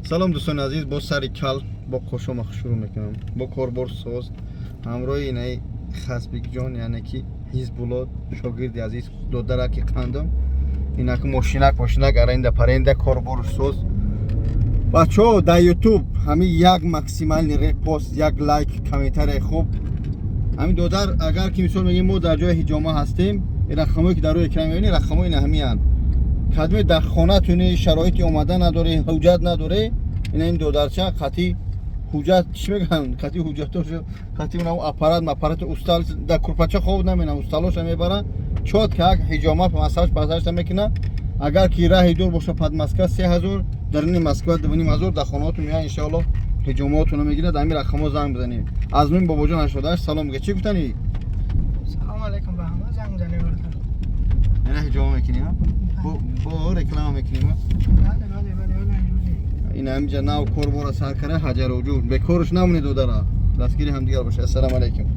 салом дӯстони азиз, бо сари кал бо қошома шурӯъ мекунам. Бо корборсоз ҳамроҳи инаи Хасбикҷон, яъне ки Ҳизбулло шогирди азиз додарак ки қандам. Инак мошинак аренда паренда корборсоз. Бачаҳо дар YouTube ҳамин як максимални репост, як лайк, комментарияи хуб. ҳамин додар агар ки мисол мегем мо дар ҷои ҳиҷома ҳастем, ин рақамҳое ки дар рӯи экран мебинӣ, рақамҳои ин ҳамиянд. Кадме дар хона туни шароити омада надорӣ, ҳуҷҷат надорӣ, ина ин додарча қатъи ҳуҷҷат чӣ мегӯян, қатъи ҳуҷҷатошо, қатъи унаҳо аппарат устал дар курпача хоб наменам, усталоша мебара, чотка як ҳиҷома массажа мекунад. Агар ки раҳи дур боша пад Москва 3000, дарини Москва 2500 дар хонаҳотон меояд, иншоалло ҳиҷомаотонро мегирад. Ҳамин рақамҳо занг бизанед. Азмин бобоҷон 88 салом мегӯяд. Чӣ гуфтанӣ? Салом алейкум ба ҳама занг бизанед. Ина ҳиҷома мекунем, бо реклама мекунем. ин ҳаминҷа нав корбора саркара ҳаҷароҷу бекорш намонед додара. Дастгири ҳамдигар бошед. Ассалому алейкум.